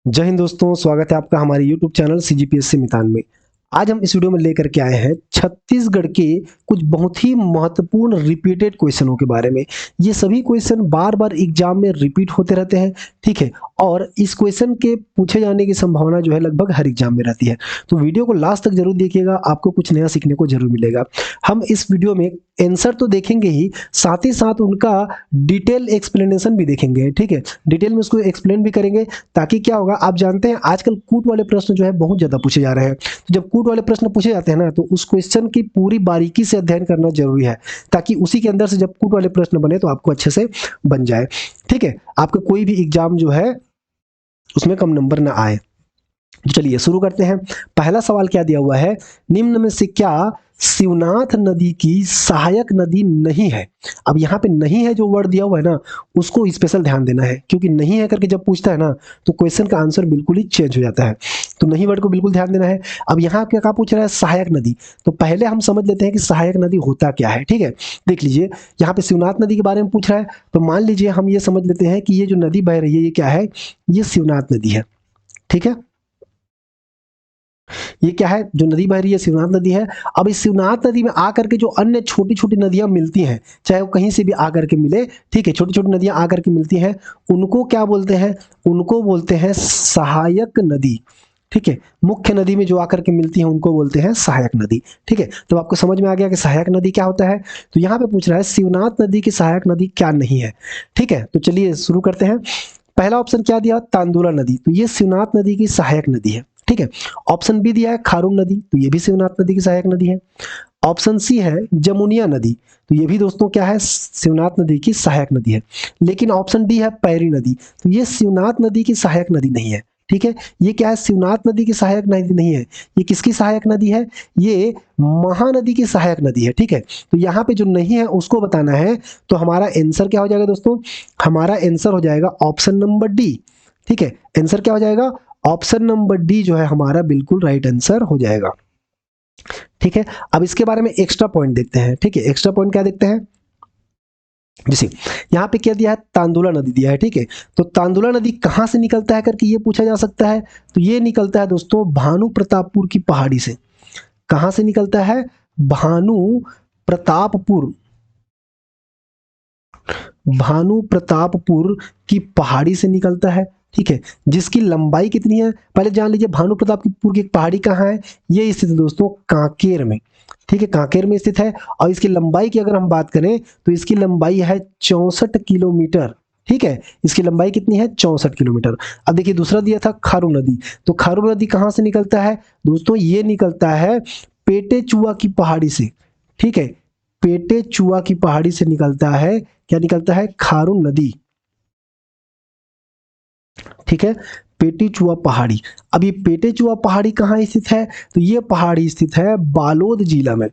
जय हिंद दोस्तों, स्वागत है आपका हमारे YouTube चैनल CGPSC मितान में। आज हम इस वीडियो में लेकर के आए हैं छत्तीसगढ़ के कुछ बहुत ही महत्वपूर्ण रिपीटेड क्वेश्चनों के बारे में। ये सभी क्वेश्चन बार-बार एग्जाम में रिपीट होते रहते हैं, ठीक है? और इस क्वेश्चन के पूछे जाने की संभावना जो है लगभग हर एग्जाम में रहती है। तो वीडियो को लास्ट तक जरूर देखिएगा, आपको कुछ नया सीखने को जरूर मिलेगा। हम इस वीडियो में आंसर तो देखेंगे ही साथ उनका डिटेल एक्सप्लेनेशन भी देखेंगे, ठीक है? डिटेल में उसको एक्सप्लेन भी करेंगे ताकि क्या होगा, आप जानते हैं आजकल कूट वाले प्रश्न जो है बहुत ज़्यादा पूछे जा रहे हैं। तो जब कूट वाले प्रश्न पूछे जाते हैं ना, तो उस क्वेश्चन की पूरी बारीकी से अध्ययन करना ज़रूरी है, ताकि उसी के अंदर से जब कूट वाले प्रश्न बने तो आपको अच्छे से बन जाए, ठीक है? आपका कोई भी एग्जाम जो है उसमें कम नंबर ना आए। तो चलिए शुरू करते हैं। पहला सवाल क्या दिया हुआ है, निम्न में से क्या शिवनाथ नदी की सहायक नदी नहीं है? अब यहाँ पे नहीं है जो वर्ड दिया हुआ है ना, उसको स्पेशल ध्यान देना है, क्योंकि नहीं है करके जब पूछता है ना तो क्वेश्चन का आंसर बिल्कुल ही चेंज हो जाता है। तो नहीं वर्ड को बिल्कुल ध्यान देना है। अब यहाँ क्या पूछ रहा है, सहायक नदी। तो पहले हम समझ लेते हैं कि सहायक नदी होता क्या है, ठीक है? देख लीजिए, यहाँ पे शिवनाथ नदी के बारे में पूछ रहा है, तो मान लीजिए हम ये समझ लेते हैं कि ये जो नदी बह रही है ये क्या है, ये शिवनाथ नदी है, ठीक है? ये क्या है, जो नदी बह रही है शिवनाथ नदी है। अब इस शिवनाथ नदी में आकर के जो अन्य छोटी छोटी नदियां मिलती हैं, चाहे वो कहीं से भी आकर के मिले, ठीक है, छोटी छोटी नदियां आकर के मिलती हैं, उनको क्या बोलते हैं, उनको बोलते हैं सहायक नदी, ठीक है? मुख्य नदी में जो आकर के मिलती है उनको बोलते हैं सहायक नदी, ठीक है? तो आपको समझ में आ गया कि सहायक नदी क्या होता है। तो यहाँ पे पूछ रहा है शिवनाथ नदी की सहायक नदी क्या नहीं है, ठीक है? तो चलिए शुरू करते हैं। पहला ऑप्शन क्या दिया, तांदुला नदी, तो ये शिवनाथ नदी की सहायक नदी है, ठीक है? ऑप्शन बी दिया है खारून नदी, तो ये भी शिवनाथ नदी की सहायक नदी है। ऑप्शन सी है जमुनिया नदी, तो ये भी दोस्तों क्या है, शिवनाथ नदी की सहायक नदी है। लेकिन ऑप्शन डी है पैरी नदी, तो ये शिवनाथ नदी की सहायक नदी नहीं है, ठीक है? ये क्या है, शिवनाथ नदी की सहायक नदी नहीं है। ये किसकी सहायक नदी है, ये महानदी की सहायक नदी है, ठीक है? तो यहाँ पे जो नहीं है उसको बताना है। तो हमारा आंसर क्या हो जाएगा दोस्तों, हमारा आंसर हो जाएगा ऑप्शन नंबर डी, ठीक है? आंसर क्या हो जाएगा, ऑप्शन नंबर डी जो है हमारा बिल्कुल राइट आंसर हो जाएगा, ठीक है? अब इसके बारे में एक्स्ट्रा पॉइंट देखते हैं, ठीक है? एक्स्ट्रा पॉइंट क्या देखते हैं, जैसे यहाँ पे क्या दिया है, तांदुला नदी दिया है, ठीक है? तो तांदुला नदी कहाँ से निकलता है करके ये पूछा जा सकता है। तो ये निकलता है दोस्तों भानु प्रतापपुर की पहाड़ी से। कहाँ से निकलता है, भानु प्रतापपुर, भानु प्रतापपुर की पहाड़ी से निकलता है, ठीक है? जिसकी लंबाई कितनी है, पहले जान लीजिए भानु प्रतापपुर की पहाड़ी कहाँ है। ये स्थित है दोस्तों कांकेर में, ठीक है? कांकेर में स्थित है। और इसकी लंबाई की अगर हम बात करें तो इसकी लंबाई है 64 किलोमीटर, ठीक है? इसकी लंबाई कितनी है, 64 किलोमीटर। अब देखिए दूसरा दिया था खारू नदी, तो खारू नदी कहाँ से निकलता है दोस्तों, ये निकलता है पेटे चुआ की पहाड़ी से, ठीक है? पेटे चुआ की पहाड़ी से निकलता है, क्या निकलता है, खारून नदी, ठीक है? पेटीचुआ पहाड़ी। अब ये पेटीचुआ पहाड़ी कहाँ स्थित है, तो ये पहाड़ी स्थित है बालोद जिला में,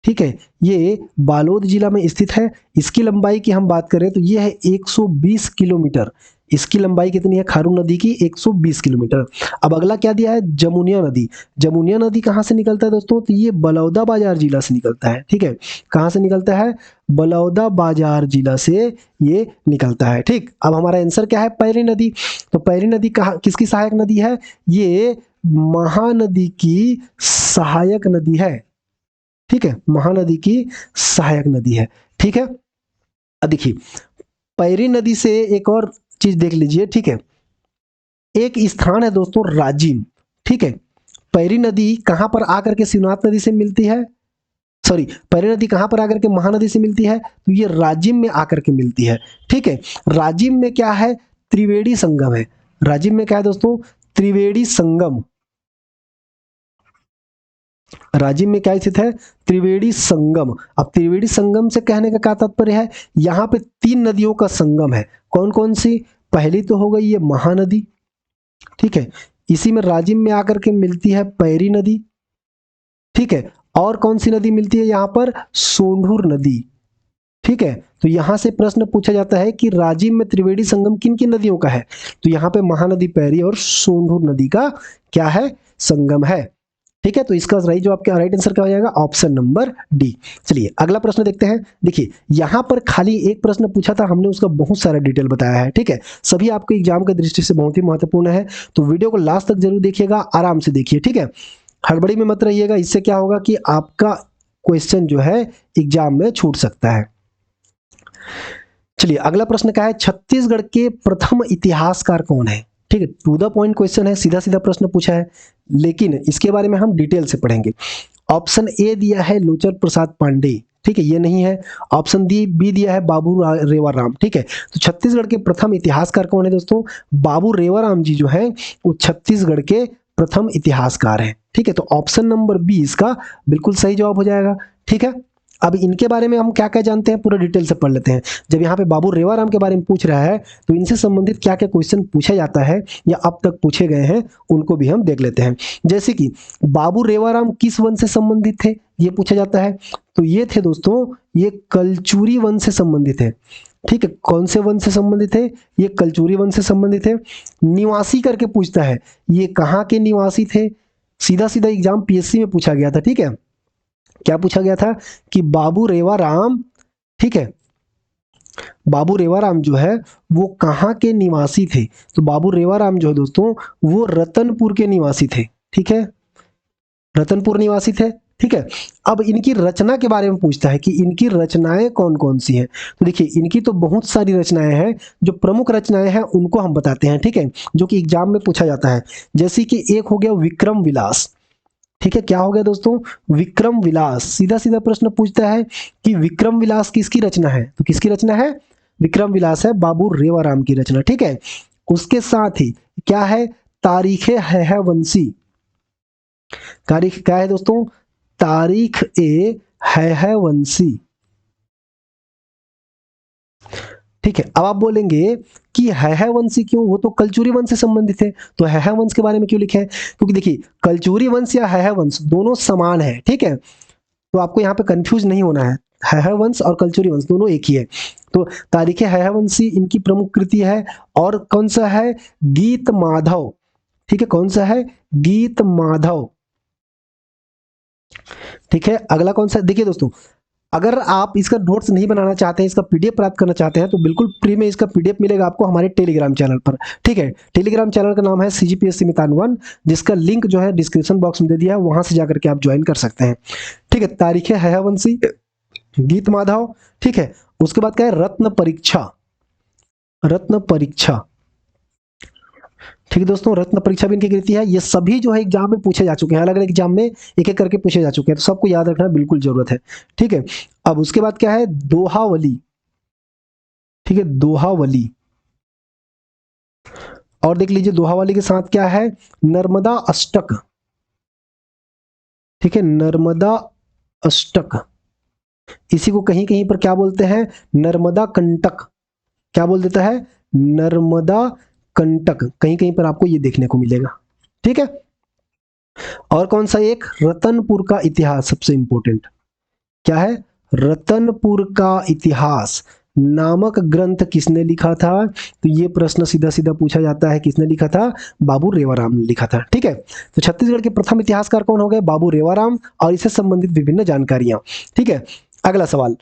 ठीक है? ये बालोद जिला में स्थित है। इसकी लंबाई की हम बात करें तो ये है 120 किलोमीटर। इसकी लंबाई कितनी है खारून नदी की, 120 किलोमीटर। अब अगला क्या दिया है, जमुनिया नदी। जमुनिया नदी कहाँ से निकलता है दोस्तों, तो ये बलौदाबाजार जिला से निकलता है, ठीक है? कहाँ से निकलता है, बलौदाबाजार जिला से ये निकलता है, ठीक? अब हमारा आंसर क्या है, पैरी नदी। तो पैरी नदी कहाँ, किसकी सहायक नदी है, ये महानदी की सहायक नदी है, ठीक है? महानदी की सहायक नदी है, ठीक है? अब देखिए पैरी नदी से एक और चीज देख लीजिए, ठीक है? एक स्थान है दोस्तों राजिम, ठीक है? पैरी नदी कहां पर आकर के शिवनाथ नदी से मिलती है, सॉरी, पैरी नदी कहां पर आकर के महानदी से मिलती है, तो ये राजिम में आकर के मिलती है, ठीक है? राजिम में क्या है, त्रिवेणी संगम है। राजिम में क्या है दोस्तों, त्रिवेणी संगम। राजिम में क्या स्थित है, त्रिवेणी संगम। अब त्रिवेणी संगम से कहने का क्या तात्पर्य है, यहाँ पे 3 नदियों का संगम है। कौन कौन सी, पहली तो हो गई ये महानदी, ठीक है? इसी में राजिम में आकर के मिलती है पैरी नदी, ठीक है? और कौन सी नदी मिलती है यहाँ पर, सोंढूर नदी, ठीक है? तो यहां से प्रश्न पूछा जाता है कि राजिम में त्रिवेणी संगम किन किन नदियों का है, तो यहाँ पे महानदी पैरी और सोंढूर नदी का क्या है, संगम है, ठीक है, तो इसका राइट जवाब क्या, राइट आंसर क्या हो जाएगा, ऑप्शन नंबर डी। चलिए अगला प्रश्न देखते हैं। देखिए यहां पर खाली एक प्रश्न पूछा था हमने, उसका बहुत सारा डिटेल बताया है। ठीक है, सभी आपके एग्जाम के दृष्टि से बहुत ही महत्वपूर्ण है, तो वीडियो को लास्ट तक जरूर देखिएगा, आराम से देखिए। ठीक है, हड़बड़ी में मत रहिएगा, इससे क्या होगा कि आपका क्वेश्चन जो है एग्जाम में छूट सकता है। चलिए अगला प्रश्न क्या है, छत्तीसगढ़ के प्रथम इतिहासकार कौन है। ठीक है, टू द पॉइंट क्वेश्चन है, सीधा सीधा प्रश्न पूछा है, लेकिन इसके बारे में हम डिटेल से पढ़ेंगे। ऑप्शन ए दिया है लोचन प्रसाद पांडे, ठीक है, ये नहीं है। ऑप्शन बी दिया है बाबू रेवाराम। ठीक है, तो छत्तीसगढ़ के प्रथम इतिहासकार कौन है दोस्तों, बाबू रेवाराम जी जो है वो छत्तीसगढ़ के प्रथम इतिहासकार हैं। ठीक है, तो ऑप्शन नंबर बी इसका बिल्कुल सही जवाब हो जाएगा। ठीक है, अब इनके बारे में हम क्या क्या जानते हैं पूरा डिटेल से पढ़ लेते हैं। जब यहाँ पे बाबू रेवाराम के बारे में पूछ रहा है तो इनसे संबंधित क्या क्या क्वेश्चन पूछा जाता है या अब तक पूछे गए हैं उनको भी हम देख लेते हैं। जैसे कि बाबू रेवाराम किस वंश से संबंधित थे, ये पूछा जाता है। तो ये थे दोस्तों, ये कलचुरी वंश से संबंधित है। ठीक है, कौन से वंश से संबंधित है, ये कलचुरी वंश से संबंधित है। निवासी करके पूछता है, ये कहाँ के निवासी थे, सीधा सीधा एग्जाम पीएससी में पूछा गया था। ठीक है, क्या पूछा गया था कि बाबू रेवाराम, ठीक है, बाबू रेवाराम जो है वो कहाँ के निवासी थे। तो बाबू रेवाराम जो है दोस्तों वो रतनपुर के निवासी थे। ठीक है, रतनपुर निवासी थे। ठीक है, अब इनकी रचना के बारे में पूछता है कि इनकी रचनाएं कौन कौन सी हैं। तो देखिए इनकी तो बहुत सारी रचनाएं हैं, जो प्रमुख रचनाएं हैं उनको हम बताते हैं। ठीक है, जो कि एग्जाम में पूछा जाता है। जैसे कि एक हो गया विक्रम विलास। ठीक है, क्या हो गया दोस्तों, विक्रम विलास। सीधा सीधा प्रश्न पूछता है कि विक्रम विलास किसकी रचना है, तो किसकी रचना है, विक्रम विलास है बाबू रेवाराम की रचना। ठीक है, उसके साथ ही क्या है, तारीखे है वंशी। तारीख क्या है दोस्तों, तारीख ए है वंशी। ठीक है, अब आप बोलेंगे कि है वंशी क्यों, वो तो कलचुरी वंश से संबंधित है, तो है वंश के बारे में क्यों लिखे हैं, क्योंकि देखिए कलचुरी वंश या है वंश दोनों समान है। ठीक है, तो आपको यहाँ पे कंफ्यूज नहीं होना है वंश और कलचुरी वंश दोनों एक ही है। तो तारीखे है वंशी इनकी प्रमुख कृति है। और कौन सा है, गीत माधव। ठीक है, कौन सा है, गीत माधव। ठीक है, अगला कौन सा, देखिए दोस्तों अगर आप इसका नोट्स नहीं बनाना चाहते हैं, इसका पीडीएफ प्राप्त करना चाहते हैं, तो बिल्कुल फ्री में इसका पीडीएफ मिलेगा आपको हमारे टेलीग्राम चैनल पर। ठीक है, टेलीग्राम चैनल का नाम है सीजीपीएससी मितान 1, जिसका लिंक जो है डिस्क्रिप्शन बॉक्स में दे दिया है, वहां से जाकर के आप ज्वाइन कर सकते हैं। ठीक है, तारीखें है वंशी, गीत माधव। ठीक है, उसके बाद क्या है, रत्न परीक्षा। रत्न परीक्षा, ठीक है दोस्तों, रत्न परीक्षा भी इनकी कृति है। ये सभी जो है एग्जाम में पूछे जा चुके हैं, अलग अलग एग्जाम में एक एक करके पूछे जा चुके हैं, तो सबको याद रखना बिल्कुल जरूरत है। ठीक है, अब उसके बाद क्या है, दोहावली। ठीक है, दोहावली। और देख लीजिए दोहावली के साथ क्या है, नर्मदा अष्टक। ठीक है, नर्मदा अष्टक, इसी को कहीं कहीं पर क्या बोलते हैं, नर्मदा कंटक। क्या बोल देता है, नर्मदा कंटक, कहीं कहीं पर आपको ये देखने को मिलेगा। ठीक है, और कौन सा, एक रतनपुर का इतिहास, सबसे इंपॉर्टेंट क्या है, रतनपुर का इतिहास नामक ग्रंथ किसने लिखा था। तो ये प्रश्न सीधा सीधा पूछा जाता है, किसने लिखा था, बाबू रेवाराम ने लिखा था। ठीक है, तो छत्तीसगढ़ के प्रथम इतिहासकार कौन हो गए, बाबू रेवाराम, और इससे संबंधित विभिन्न जानकारियां। ठीक है, अगला सवाल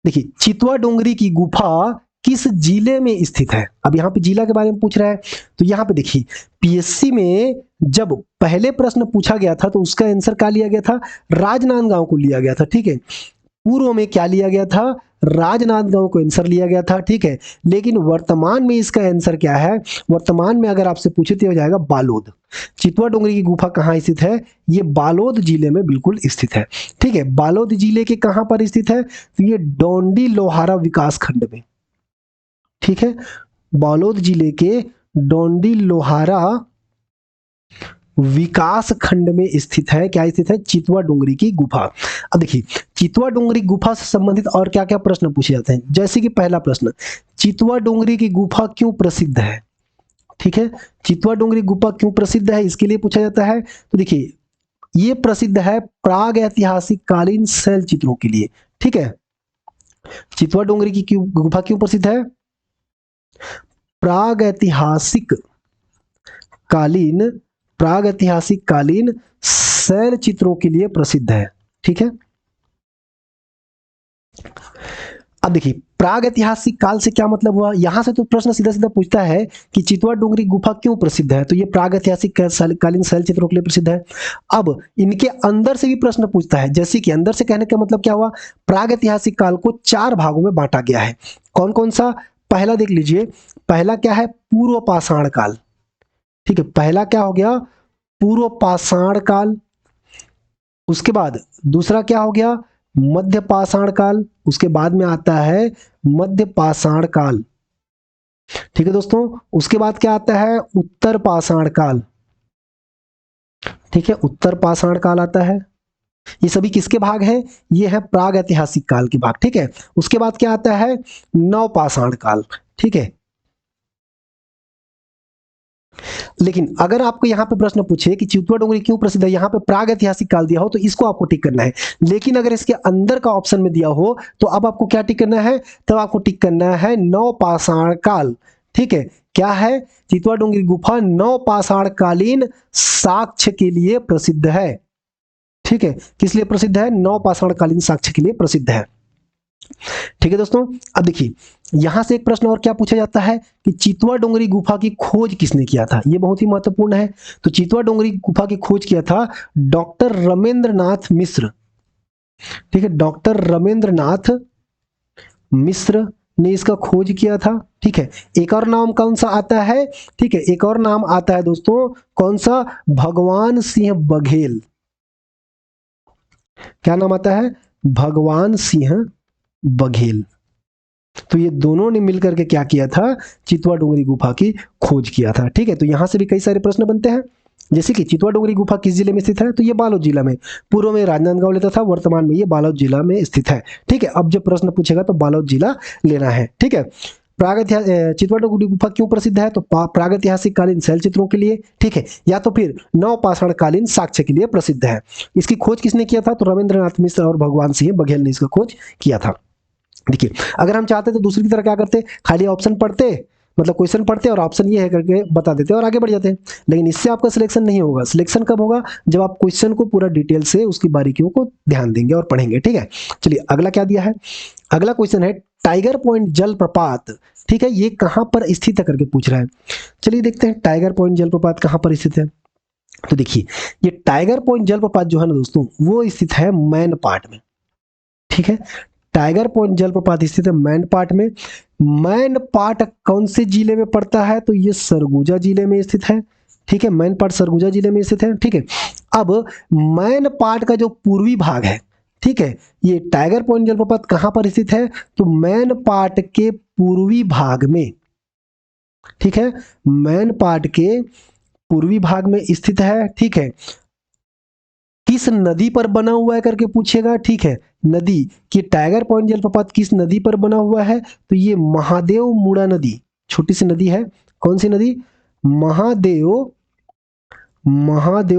देखिए, चितवा डोंगरी की गुफा किस जिले में स्थित है। अब यहाँ पे जिला के बारे में पूछ रहा है, तो यहाँ पे देखिए पीएससी में जब पहले प्रश्न पूछा गया था तो उसका आंसर क्या लिया गया था, राजनांदगांव को लिया गया था। ठीक है, पूर्व में क्या लिया गया था, राजनांदगांव को आंसर लिया गया था। ठीक है, लेकिन वर्तमान में इसका आंसर क्या है, वर्तमान में अगर आपसे पूछे तो हो जाएगा बालोद। चितवा डोंगरी की गुफा कहाँ स्थित है, ये बालोद जिले में बिल्कुल स्थित है। ठीक है, बालोद जिले के कहां पर स्थित है, तो ये डोंडी लोहारा विकास खंड में। ठीक है, बालोद जिले के डोंडी लोहारा विकास खंड में स्थित है। क्या स्थित है, चितवा डोंगरी की गुफा। अब देखिए चितवा डोंगरी गुफा से संबंधित और क्या क्या प्रश्न पूछे जाते हैं। जैसे कि पहला प्रश्न, चितवा डोंगरी की गुफा क्यों प्रसिद्ध है। ठीक है, चितवा डोंगरी गुफा क्यों प्रसिद्ध है, इसके लिए पूछा जाता है। तो देखिए ये प्रसिद्ध है प्राग ऐतिहासिक कालीन शैल चित्रों के लिए। ठीक है, चितवा डोंगरी की गुफा क्यों प्रसिद्ध है, प्राग ऐतिहासिक कालीन शैल चित्रों के लिए प्रसिद्ध है। ठीक है, अब देखिए प्राग ऐतिहासिक काल से क्या मतलब हुआ। यहां से तो प्रश्न सीधा सीधा पूछता है कि चितवा डोंगरी गुफा क्यों प्रसिद्ध है, तो ये प्राग ऐतिहासिक कालीन शैल चित्रों के लिए प्रसिद्ध है। अब इनके अंदर से भी प्रश्न पूछता है, जैसे कि अंदर से कहने का मतलब क्या हुआ, प्राग ऐतिहासिक काल को 4 भागों में बांटा गया है। कौन कौन सा, पहला देख लीजिए, पहला क्या है, पूर्व पाषाण काल। ठीक है, पहला क्या हो गया, पूर्व पाषाण काल। उसके बाद दूसरा क्या हो गया, मध्य पाषाण काल। उसके बाद में आता है मध्य पाषाण काल। ठीक है दोस्तों, उसके बाद क्या आता है, उत्तर पाषाण काल। ठीक है, उत्तर पाषाण काल आता है। ये सभी किसके भाग हैं, ये है प्राग ऐतिहासिक काल के भाग। ठीक है, उसके बाद क्या आता है, नव पाषाण काल। ठीक है, लेकिन अगर आपको यहाँ पे प्रश्न पूछे कि चितवा डोंगरी क्यों प्रसिद्ध है, यहाँ पे प्राग ऐतिहासिक काल दिया हो तो इसको आपको टिक करना है। लेकिन अगर इसके अंदर का ऑप्शन में दिया हो तो अब आपको क्या टिक करना है, तब आपको टिक करना है नवपाषाण काल। ठीक है, क्या है, चितवा डोंगरी गुफा नवपाषाण कालीन साक्ष्य के लिए प्रसिद्ध है। ठीक है, किस लिए प्रसिद्ध है, नवपाषाण कालीन साक्ष्य के लिए प्रसिद्ध है। ठीक है दोस्तों, अब देखिए यहां से एक प्रश्न और क्या पूछा जाता है कि चितवा डोंगरी गुफा की खोज किसने किया था, यह बहुत ही महत्वपूर्ण है। तो चितवा डोंगरी गुफा की खोज किया था डॉक्टर रमेंद्र नाथ मिश्र। ठीक है, डॉक्टर रमेंद्र नाथ मिश्र ने इसका खोज किया था। ठीक है, एक और नाम कौन सा आता है, ठीक है, एक और नाम आता है दोस्तों, कौन सा, भगवान सिंह बघेल। क्या नाम आता है, भगवान सिंह बघेल। तो ये दोनों ने मिलकर के क्या किया था, चितवा डोंगरी गुफा की खोज किया था। ठीक है, तो यहां से भी कई सारे प्रश्न बनते हैं, जैसे कि चितवा डोंगरी गुफा किस जिले में स्थित है, तो ये बालोद जिला में, पूर्व में राजनांदगांव लेता था, वर्तमान में ये बालोद जिला में स्थित है। ठीक है, अब जब प्रश्न पूछेगा तो बालोद जिला लेना है। ठीक है, चितवा डोंगरी गुफा क्यों प्रसिद्ध है, तो प्रागैतिहासिक कालीन शैल चित्रों के लिए। ठीक है, या तो फिर नवपाषाण कालीन साक्ष्य के लिए प्रसिद्ध है। इसकी खोज किसने किया था, तो रविंद्रनाथ मिश्र और भगवान सिंह बघेल ने इसका खोज किया था। देखिए अगर हम चाहते तो दूसरी की तरह क्या करते, खाली ऑप्शन पढ़ते, मतलब क्वेश्चन पढ़ते और ऑप्शन ये है करके बता देते और आगे बढ़ जाते। लेकिन इससे आपका सिलेक्शन नहीं होगा। सिलेक्शन कब होगा, जब आप क्वेश्चन को पूरा डिटेल से उसकी बारीकियों को ध्यान देंगे और पढ़ेंगे। ठीक है, चलिए अगला क्या दिया है, अगला क्वेश्चन है टाइगर पॉइंट जलप्रपात। ठीक है, ये कहां पर स्थित है करके पूछ रहा है। चलिए देखते हैं टाइगर पॉइंट जलप्रपात कहां पर स्थित है। तो देखिए ये टाइगर पॉइंट जलप्रपात जो है ना दोस्तों, वो स्थित है मैनपाट में। ठीक है, टाइगर पॉइंट जलप्रपात स्थित है मैनपाट में। मैनपाट कौन से जिले में पड़ता है, तो ये सरगुजा जिले में स्थित है। ठीक है, मैनपाट सरगुजा जिले में स्थित है। ठीक है, अब मैनपाट का जो पूर्वी भाग है, ठीक है, ये टाइगर पॉइंट जलप्रपात कहां पर स्थित है, तो मैनपाट के पूर्वी भाग में। ठीक है, मैनपाट के पूर्वी भाग में स्थित है। ठीक है, किस नदी पर बना हुआ है करके पूछेगा। ठीक है, नदी कि टाइगर पॉइंट जलप्रपात किस नदी पर बना हुआ है, तो ये महादेव मुड़ा नदी, छोटी सी नदी है। कौन सी नदी, महादेव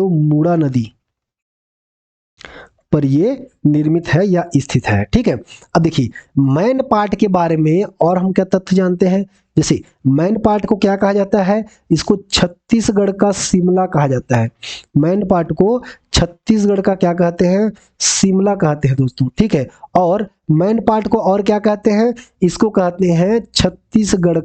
मुड़ा नदी पर ये निर्मित है या स्थित है। ठीक है, अब देखिए मैनपाट के बारे में और हम क्या तथ्य जानते हैं, जैसे मैनपाट को क्या कहा जाता है, इसको छत्तीसगढ़ का शिमला कहा जाता है। मैनपाट को छत्तीसगढ़ का क्या कहते हैं, शिमला कहते हैं दोस्तों। ठीक है, और मैनपाट को और क्या कहते हैं, इसको कहते हैं छत्तीसगढ़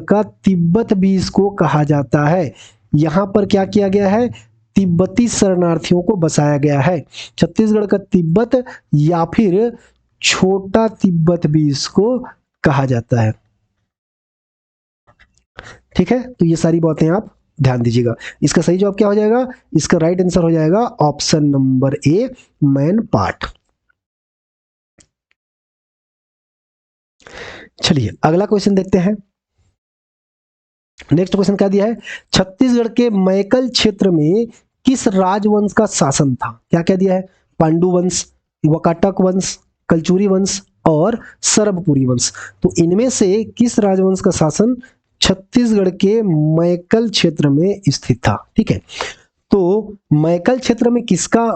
का तिब्बत भी इसको कहा जाता है। यहां पर क्या किया गया है, तिब्बती शरणार्थियों को बसाया गया है। छत्तीसगढ़ का तिब्बत या फिर छोटा तिब्बत भी इसको कहा जाता है। ठीक है, तो ये सारी बातें आप ध्यान दीजिएगा। इसका सही जवाब क्या हो जाएगा, इसका राइट आंसर हो जाएगा ऑप्शन नंबर ए, मैनपाट। चलिए अगला क्वेश्चन देखते हैं। नेक्स्ट क्वेश्चन क्या दिया है, छत्तीसगढ़ के मैकल क्षेत्र में किस राजवंश का शासन था। क्या क्या दिया है, पांडु वंश, वकाटक वंश, कलचुरी वंश और सरबपुरी वंश। तो इनमें से किस राजवंश का शासन छत्तीसगढ़ के मैकल क्षेत्र में स्थित था। ठीक है, तो मैकल क्षेत्र में किसका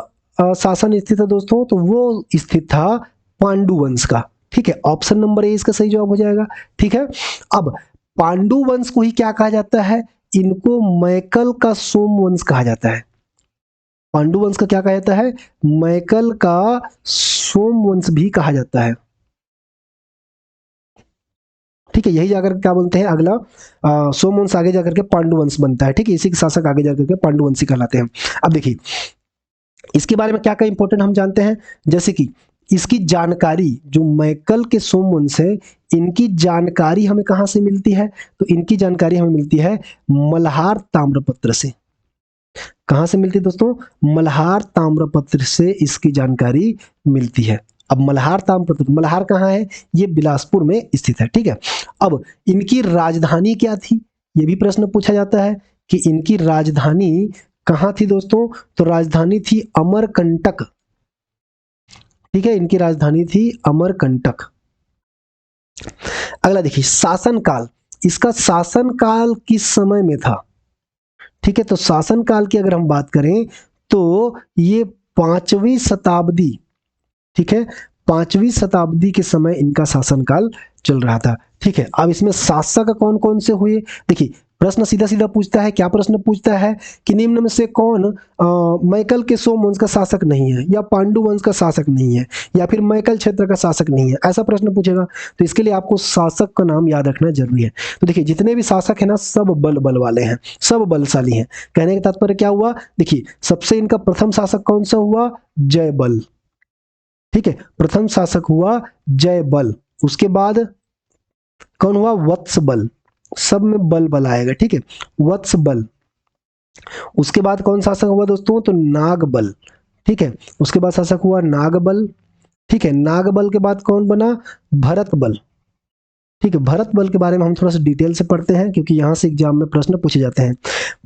शासन स्थित है दोस्तों, तो वो स्थित था पांडु वंश का। ठीक है, ऑप्शन नंबर ए इसका सही जवाब हो जाएगा। ठीक है, अब पांडु वंश को ही क्या कहा जाता है, इनको मैकल का सोम वंश कहा जाता है। पांडुवंश का क्या कहा जाता है? मैकल का सोमवंश भी कहा जाता है। ठीक है, यही जाकर क्या बोलते हैं अगला, सोमवंश आगे जाकर के पांडुवंश बनता है। ठीक है, इसी के शासक आगे जाकर के पांडुवंशी कहलाते हैं। अब देखिए इसके बारे में क्या क्या इंपॉर्टेंट हम जानते हैं, जैसे कि इसकी जानकारी, जो मैकल के सोमवंश है, इनकी जानकारी हमें कहां से मिलती है? तो इनकी जानकारी हमें मिलती है मल्हार ताम्रपत्र से। कहां से मिलती है दोस्तों? मल्हार ताम्रपत्र से इसकी जानकारी मिलती है। अब मल्हार ताम्रपत्र, मल्हार कहाँ है? ये बिलासपुर में स्थित है। ठीक है, अब इनकी राजधानी क्या थी? ये भी प्रश्न पूछा जाता है कि इनकी राजधानी कहाँ थी दोस्तों? तो राजधानी थी अमरकंटक। ठीक है, इनकी राजधानी थी अमरकंटक। अगला देखिए शासनकाल, इसका शासनकाल किस समय में था? ठीक है, तो शासनकाल की अगर हम बात करें तो ये 5वीं शताब्दी, ठीक है, 5वीं शताब्दी के समय इनका शासनकाल चल रहा था। ठीक है, अब इसमें शासक कौन कौन से हुए? देखिए प्रश्न सीधा सीधा पूछता है, क्या प्रश्न पूछता है कि निम्न में से कौन मैकल के सोमवंश का शासक नहीं है, या पांडु वंश का शासक नहीं है, या फिर मैकल क्षेत्र का शासक नहीं है, ऐसा प्रश्न पूछेगा। तो इसके लिए आपको शासक का नाम याद रखना जरूरी है। तो देखिए जितने भी शासक है ना, सब बल वाले हैं, सब बलशाली हैं। कहने का तात्पर्य क्या हुआ? देखिए सबसे इनका प्रथम शासक कौन सा हुआ? जयबल। ठीक है, प्रथम शासक हुआ जयबल। उसके बाद कौन हुआ? वत्सबल। सब में बल आएगा। ठीक है, वत्सबल। उसके बाद कौन शासक हुआ दोस्तों? तो नागबल। ठीक है, उसके बाद शासक हुआ नागबल। ठीक है, नागबल के बाद कौन बना? भरतबल। ठीक है, भरत बल के बारे में हम थोड़ा सा डिटेल से पढ़ते हैं, क्योंकि यहां से एग्जाम में प्रश्न पूछे जाते हैं।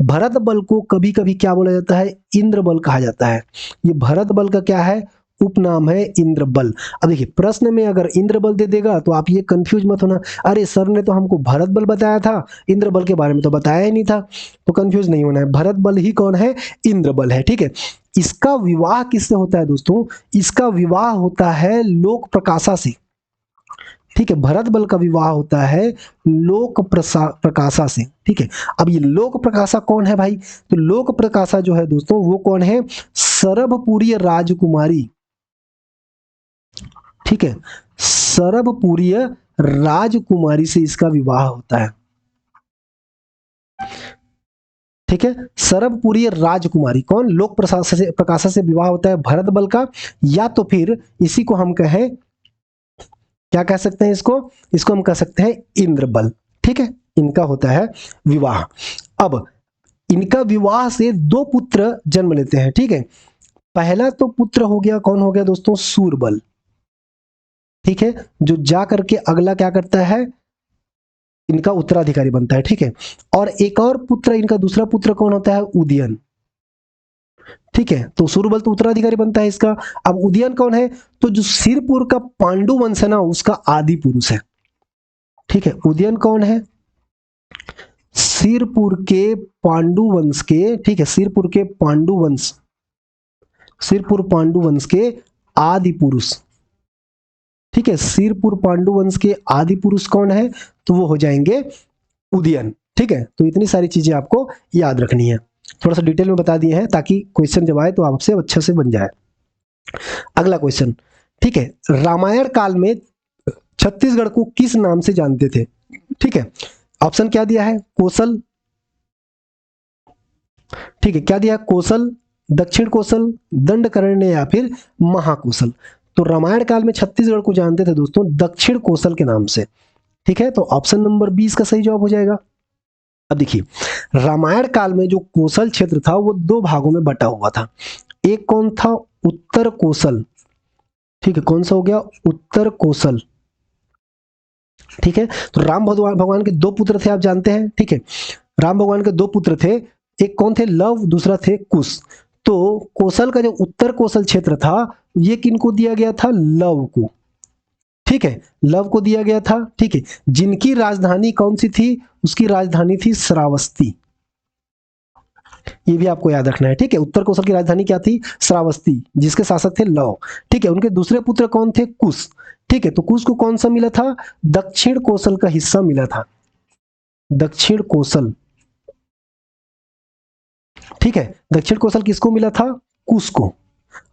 भरत बल को कभी कभी क्या बोला जाता है? इंद्र बल कहा जाता है। ये भरत बल का क्या है? उपनाम है इंद्र बल। अब देखिए प्रश्न में अगर इंद्र बल दे देगा तो आप ये कंफ्यूज मत होना, अरे सर ने तो हमको भरत बल बताया था, इंद्र बल के बारे में तो बताया ही नहीं था। तो कंफ्यूज नहीं होना है, भरत बल ही कौन है? इंद्र बल है। ठीक है, इसका विवाह किससे होता है दोस्तों? इसका विवाह होता है लोक प्रकाशा से। ठीक है, भरत बल का विवाह होता है लोक प्रकाशा से। ठीक है, अब ये लोक प्रकाशा कौन है भाई? तो लोक प्रकाशा जो है दोस्तों वो कौन है? सरभपुरीय राजकुमारी। ठीक है, सरभपुरीय राजकुमारी से इसका विवाह होता है। ठीक है, सरभपुरीय राजकुमारी कौन? लोक प्रकाशा से विवाह होता है भरत बल का, या तो फिर इसी को हम कहें, क्या कह सकते हैं इसको? इसको हम कह सकते हैं इंद्रबल। ठीक है, इनका होता है विवाह। अब इनका विवाह से दो पुत्र जन्म लेते हैं। ठीक है, पहला तो पुत्र हो गया, कौन हो गया दोस्तों? सूरबल। ठीक है, जो जा करके अगला क्या करता है? इनका उत्तराधिकारी बनता है। ठीक है, और एक और पुत्र, इनका दूसरा पुत्र कौन होता है? उदयन। ठीक है, तो सूरबल तो उत्तराधिकारी बनता है इसका। अब उदयन कौन है? तो जो सिरपुर का पांडु वंश है ना, उसका आदि पुरुष है। ठीक है, उदयन कौन है? सिरपुर के पांडु वंश के, ठीक है, सिरपुर के पांडु वंश, सिरपुर पांडु वंश के आदि पुरुष। ठीक है, सिरपुर पांडु वंश के आदि पुरुष कौन है? तो वो हो जाएंगे उदयन। ठीक है, तो इतनी सारी चीजें आपको याद रखनी है, थोड़ा सा डिटेल में बता दिए हैं ताकि क्वेश्चन जब आए तो आपसे अच्छे से बन जाए। अगला क्वेश्चन, ठीक है, रामायण काल में छत्तीसगढ़ को किस नाम से जानते थे? ठीक है, ऑप्शन क्या दिया है? कोसल। ठीक है, क्या दिया? कोसल, दक्षिण कोसल, दंडकारण्य, या फिर महाकोसल। तो रामायण काल में छत्तीसगढ़ को जानते थे दोस्तों दक्षिण कोसल के नाम से। ठीक है, तो ऑप्शन नंबर 20 का सही जवाब हो जाएगा। अब देखिए रामायण काल में जो कोसल क्षेत्र था वो दो भागों में बटा हुआ था। एक कौन था? उत्तर कोसल। ठीक है, कौन सा हो गया? उत्तर कोसल। ठीक है, तो राम भगवान के दो पुत्र थे, आप जानते हैं। ठीक है, राम भगवान के दो पुत्र थे, एक कौन थे? लव, दूसरा थे कुश। तो कोसल का जो उत्तर कोसल क्षेत्र था ये किनको दिया गया था? लव को। ठीक है, लव को दिया गया था। ठीक है, जिनकी राजधानी कौन सी थी? उसकी राजधानी थी श्रावस्ती। ये भी आपको याद रखना है। ठीक है, उत्तर कोसल की राजधानी क्या थी? श्रावस्ती, जिसके शासक थे लव। ठीक है, उनके दूसरे पुत्र कौन थे? कुश। ठीक है, तो कुश को कौन सा मिला था? दक्षिण कोसल का हिस्सा मिला था, दक्षिण कोसल। ठीक है, दक्षिण कोसल किसको मिला था? कुश को।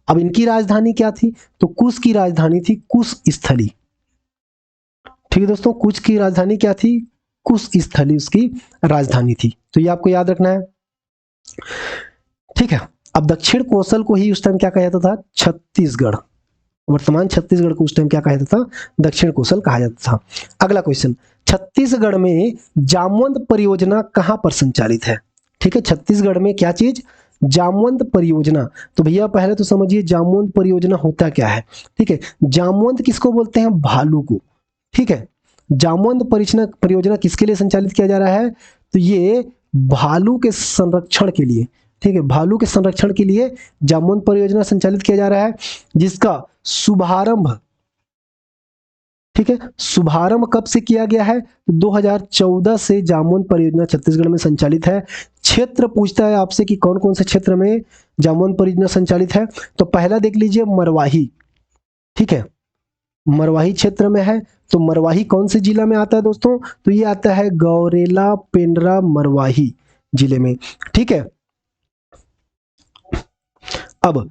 अब इनकी राजधानी क्या थी? तो कुश की राजधानी थी कुश स्थली। ठीक है दोस्तों, कुश की राजधानी क्या थी? कुश स्थली उसकी राजधानी थी। तो ये आपको याद रखना है। ठीक है, अब दक्षिण कोसल को ही उस टाइम क्या कहा जाता था? छत्तीसगढ़। वर्तमान छत्तीसगढ़ को उस टाइम क्या कहा जाता था? दक्षिण कोसल कहा जाता था। अगला क्वेश्चन, छत्तीसगढ़ में जामवंत परियोजना कहां पर संचालित है? ठीक है, छत्तीसगढ़ में क्या चीज? जामवंत परियोजना। तो भैया पहले तो समझिए जामवंत परियोजना होता क्या है। ठीक है, जामवंत किसको बोलते हैं? भालू को। ठीक है, जामवंत परियोजना किसके लिए संचालित किया जा रहा है? तो ये भालू के संरक्षण के लिए। ठीक है, भालू के संरक्षण के लिए जामवंत परियोजना संचालित किया जा रहा है, जिसका शुभारंभ, ठीक है, शुभारंभ कब से किया गया है? 2014 से जामवंत परियोजना छत्तीसगढ़ में संचालित है। क्षेत्र पूछता है आपसे कि कौन कौन से क्षेत्र में जामवंत परियोजना संचालित है। तो पहला देख लीजिए मरवाही। ठीक है, मरवाही क्षेत्र में है। तो मरवाही कौन से जिला में आता है दोस्तों? तो ये आता है गौरेला, पेंड्रा, मरवाही जिले में। ठीक है, अब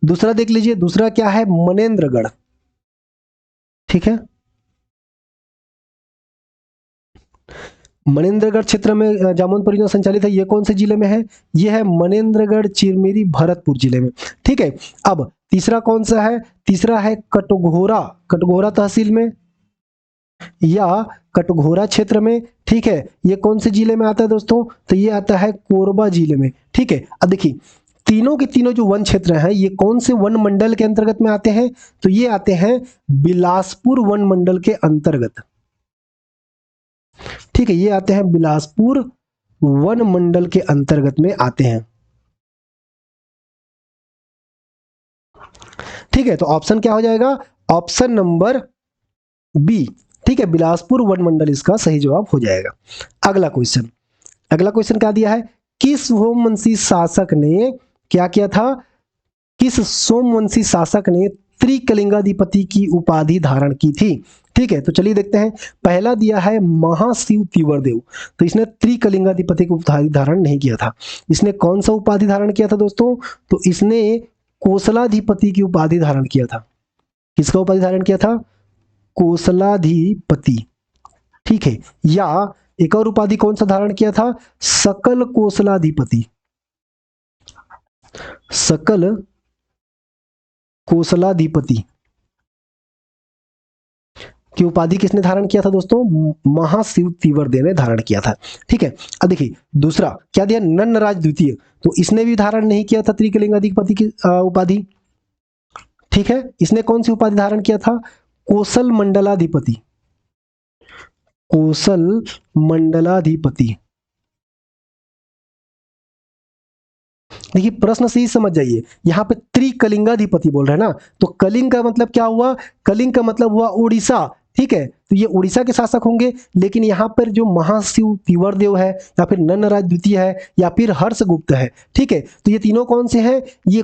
दूसरा देख लीजिए, दूसरा क्या है? मनेन्द्रगढ़। ठीक है, मनेन्द्रगढ़ क्षेत्र में जामुन परियोजना संचालित है। ये कौन से जिले में है? ये है मनेन्द्रगढ़, चिरमिरी, भरतपुर जिले में। ठीक है, अब तीसरा कौन सा है? तीसरा है कटघोरा, कटघोरा तहसील में या कटघोरा क्षेत्र में। ठीक है, ये कौन से जिले में आता है दोस्तों? तो ये आता है कोरबा जिले में। ठीक है, अब देखिए तीनों के तीनों जो वन क्षेत्र हैं ये कौन से वन मंडल के अंतर्गत में आते हैं? तो ये आते हैं बिलासपुर वन मंडल के अंतर्गत। ठीक है, ये आते हैं बिलासपुर वन मंडल के अंतर्गत में आते हैं। ठीक है, तो ऑप्शन क्या हो जाएगा? Option number B. ठीक है, बिलासपुर वन मंडल इसका सही जवाब हो जाएगा। अगला क्वेश्चन, अगला क्वेश्चन क्या दिया है? किस सोमवंशी शासक ने क्या किया था? किस सोमवंशी शासक ने त्रिकलिंगाधिपति की उपाधि धारण की थी? ठीक है, तो चलिए देखते हैं। पहला दिया है महाशिव तिवरदेव। तो इसने त्रिकलिंगाधिपति की उपाधि धारण नहीं किया था। इसने कौन सा उपाधि धारण किया था दोस्तों? तो इसने कोसलाधिपति की उपाधि धारण किया था। किसका उपाधि धारण किया था? कोसलाधिपति। ठीक है, या एक और उपाधि कौन सा धारण किया था? सकल कोसलाधिपति। सकल कोसलाधिपति की उपाधि किसने धारण किया था दोस्तों? महाशिव तिवरदेव ने धारण किया था। ठीक है, अब देखिए दूसरा क्या दिया? नन्नराज द्वितीय। तो इसने भी धारण नहीं किया था त्रिकलिंगाधिपति की उपाधि। ठीक है, इसने कौन सी उपाधि धारण किया था? कोसल मंडलाधिपति। कोसल मंडलाधिपति। देखिए प्रश्न से ही समझ जाइए, यहां पे त्रिकलिंगाधिपति बोल रहे हैं ना, तो कलिंग का मतलब क्या हुआ? कलिंग का मतलब हुआ उड़ीसा। ठीक है, तो ये उड़ीसा के शासक होंगे। लेकिन यहाँ पर जो महाशिव तिवरदेव है या फिर नन्नराज द्वितीय है या फिर हर्षगुप्त है, ठीक है, तो ये तीनों कौन से हैं? ये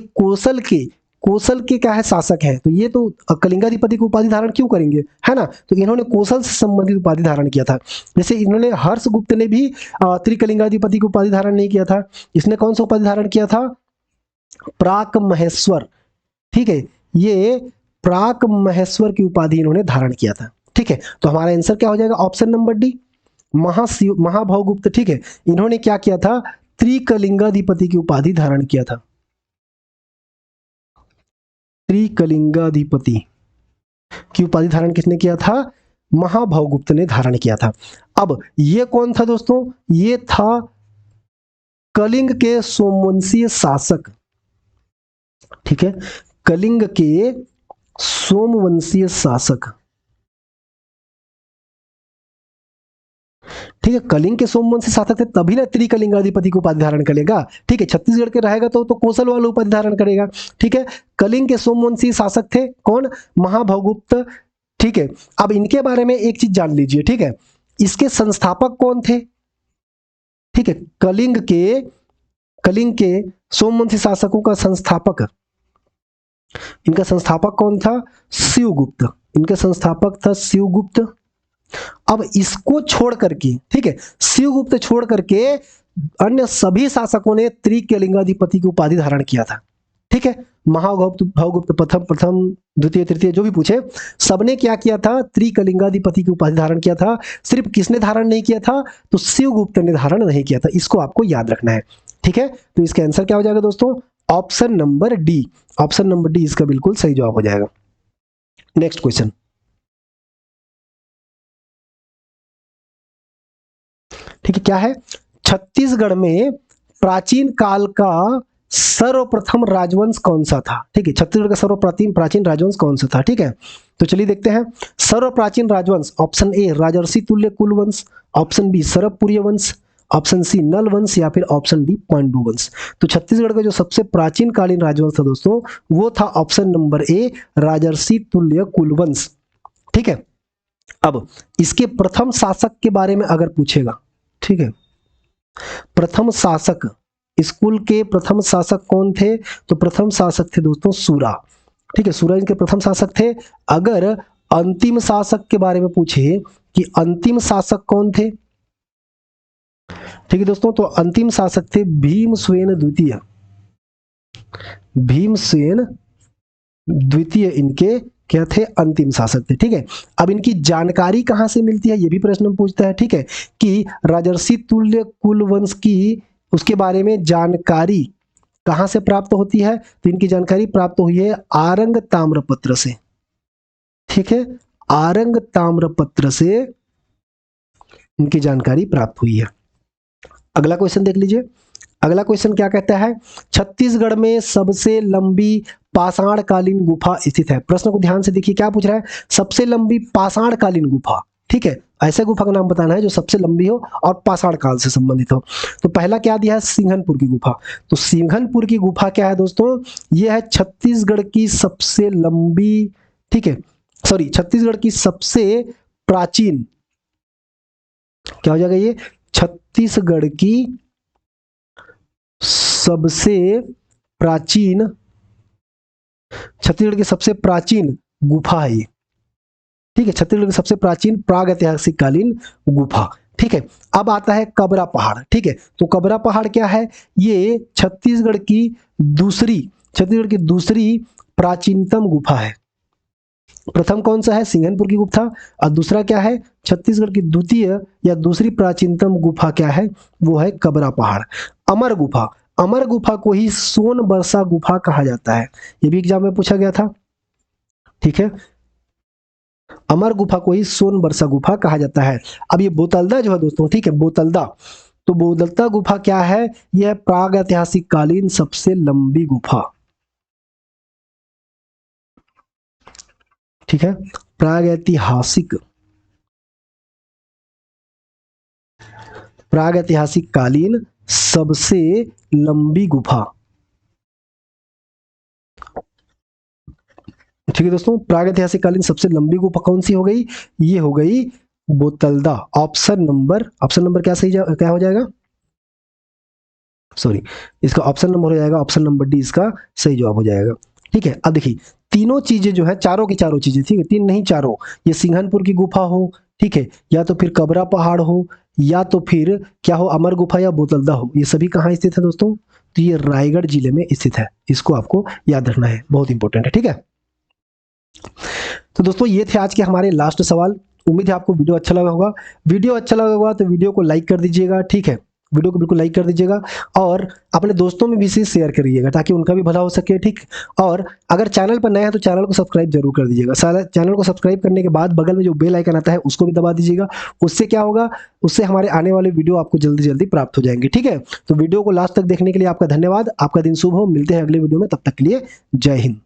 कोसल के क्या है? शासक है। तो ये तो कलिंगाधिपति की उपाधि धारण क्यों करेंगे, है ना? तो इन्होंने कोसल से संबंधित उपाधि धारण किया था। जैसे इन्होंने हर्षगुप्त ने भी त्रिकलिंगाधिपति की उपाधि धारण नहीं किया था। इसने कौन सा उपाधि धारण किया था? प्राक महेश्वर। ठीक है, ये प्राक महेश्वर की उपाधि इन्होंने धारण किया था। ठीक है, तो हमारा आंसर क्या हो जाएगा? ऑप्शन नंबर डी, महाशिव महाभवगुप्त। ठीक है, इन्होंने क्या किया था? त्रिकलिंगाधिपति की उपाधि धारण किया था। त्रिकलिंगाधिपति की उपाधि धारण किसने किया था? महाभवगुप्त ने धारण किया था। अब ये कौन था दोस्तों? ये था कलिंग के सोमवंशीय शासक। ठीक है, कलिंग के सोमवंशीय शासक। ठीक है, कलिंग के सोमवंशी शासक थे तभी ना त्रिकलिंगाधिपति को उपाधि धारण करेगा। ठीक है, छत्तीसगढ़ के रहेगा तो कौशल वाला उपाधि धारण करेगा। ठीक है, कलिंग के सोमवंशी शासक थे कौन? महाभवगुप्त। ठीक है, अब इनके बारे में एक चीज जान लीजिए। ठीक है, इसके संस्थापक कौन थे? ठीक है, कलिंग के सोमवंशी शासकों का संस्थापक, इनका संस्थापक कौन था? शिवगुप्त। इनका संस्थापक था शिवगुप्त। अब इसको छोड़ करके, ठीक है, शिवगुप्त छोड़ करके अन्य सभी शासकों ने त्रिकलिंगाधिपति की उपाधि धारण किया था। ठीक है, महागुप्त, भवगुप्त, प्रथम द्वितीय तृतीय जो भी पूछे, सबने क्या किया था, त्रिकलिंगाधिपति की उपाधि धारण किया था। सिर्फ किसने धारण नहीं किया था, तो शिवगुप्त ने धारण नहीं किया था। इसको आपको याद रखना है, ठीक है। तो इसका आंसर क्या हो जाएगा दोस्तों, option number D. Option number D इसका बिल्कुल सही जवाब हो जाएगा। नेक्स्ट क्वेश्चन, ठीक है, क्या है, छत्तीसगढ़ में प्राचीन काल का सर्वप्रथम राजवंश कौन सा था। ठीक है, छत्तीसगढ़ का सर्वप्राचीन प्राचीन राजवंश कौन सा था। ठीक है, तो चलिए देखते हैं। सर्वप्राचीन राजवंश, ऑप्शन ए राजर्षि तुल्य कुल वंश, ऑप्शन बी सरबपुर्य वंश, ऑप्शन सी नल वंश, या फिर ऑप्शन डी पांडु वंश। तो छत्तीसगढ़ का जो सबसे प्राचीन कालीन राजवंश था दोस्तों, वो था ऑप्शन नंबर ए राजर्षि तुल्य कुल वंश। ठीक है, अब इसके प्रथम शासक के बारे में अगर पूछेगा, ठीक है, प्रथम शासक, स्कूल के प्रथम शासक कौन थे, तो प्रथम शासक थे दोस्तों सूरा। ठीक है, सूरा इनके प्रथम शासक थे। अगर अंतिम शासक के बारे में पूछे कि अंतिम शासक कौन थे, ठीक है दोस्तों, तो अंतिम शासक थे भीमसेन द्वितीय। भीमसेन द्वितीय इनके क्या थे, अंतिम शासक थे। ठीक है, अब इनकी जानकारी कहां से मिलती है, यह भी प्रश्न पूछता है। ठीक है, कि राजर्षि तुल्य कुल वंश की, उसके बारे में जानकारी कहां से प्राप्त होती है, तो इनकी जानकारी प्राप्त हुई है आरंग ताम्रपत्र से। ठीक है, आरंग ताम्रपत्र से इनकी जानकारी प्राप्त हुई है। अगला क्वेश्चन देख लीजिए। अगला क्वेश्चन क्या कहता है, छत्तीसगढ़ में सबसे लंबी पाषाणकालीन गुफा स्थित है। प्रश्न को ध्यान से देखिए, क्या पूछ रहा है, सबसे लंबी पाषाणकालीन गुफा। ठीक है, ऐसे गुफा का नाम बताना है जो सबसे लंबी हो और पाषाण काल से संबंधित हो। तो पहला क्या दिया है, सिंघनपुर की गुफा। तो सिंघनपुर की गुफा क्या है दोस्तों, यह है छत्तीसगढ़ की सबसे लंबी, ठीक है, सॉरी, छत्तीसगढ़ की सबसे प्राचीन, क्या हो जाएगा ये, छत्तीसगढ़ की सबसे प्राचीन, छत्तीसगढ़ की सबसे प्राचीन गुफा है ये। ठीक है, छत्तीसगढ़ की सबसे प्राचीन प्रागैतिहासिक कालीन गुफा। ठीक है, अब आता है कबरा पहाड़। ठीक है, तो कबरा पहाड़ क्या है, ये छत्तीसगढ़ की दूसरी प्राचीनतम गुफा है। प्रथम कौन सा है, सिंघनपुर की गुफा, और दूसरा क्या है, छत्तीसगढ़ की द्वितीय या दूसरी प्राचीनतम गुफा क्या है, वो है कबरा पहाड़। अमर गुफा, अमर गुफा को ही सोनबरसा गुफा कहा जाता है, ये भी एग्जाम में पूछा गया था। ठीक है, अमर गुफा को ही सोनबरसा गुफा कहा जाता है। अब ये बोतलदा जो है दोस्तों, ठीक है, बोतलदा, तो बोतलदा गुफा क्या है, यह प्रागैतिहासिक कालीन सबसे लंबी गुफा। ठीक है, प्रागैतिहासिक कालीन सबसे लंबी गुफा। ठीक है दोस्तों, प्रागैतिहासिक कालीन सबसे लंबी गुफा कौन सी हो गई, ये हो गई बोतलदा। ऑप्शन नंबर क्या हो जाएगा, सॉरी, इसका ऑप्शन नंबर हो जाएगा, ऑप्शन नंबर डी इसका सही जवाब हो जाएगा। ठीक है, अब देखिए तीनों चीजें जो है, चारों की चारों चीजें, ठीक है, तीन नहीं चारों, ये सिंघनपुर की गुफा हो, ठीक है, या तो फिर कबरा पहाड़ हो, या तो फिर क्या हो, अमर गुफा या बोतलदा हो, ये सभी कहाँ स्थित है दोस्तों, तो ये रायगढ़ जिले में स्थित है। इसको आपको याद रखना है, बहुत इंपॉर्टेंट है। ठीक है, तो दोस्तों ये थे आज के हमारे लास्ट सवाल। उम्मीद है आपको वीडियो अच्छा लगा होगा। वीडियो अच्छा लगा होगा तो वीडियो को लाइक कर दीजिएगा। ठीक है, वीडियो को बिल्कुल लाइक कर दीजिएगा और अपने दोस्तों में भी इसे शेयर करिएगा ताकि उनका भी भला हो सके। ठीक, और अगर चैनल पर नए हैं तो चैनल को सब्सक्राइब जरूर कर दीजिएगा। चैनल को सब्सक्राइब करने के बाद बगल में जो बेल आइकन आता है उसको भी दबा दीजिएगा। उससे क्या होगा, उससे हमारे आने वाले वीडियो आपको जल्दी जल्दी प्राप्त हो जाएंगे। ठीक है, तो वीडियो को लास्ट तक देखने के लिए आपका धन्यवाद। आपका दिन शुभ हो। मिलते हैं अगले वीडियो में, तब तक के लिए जय हिंद।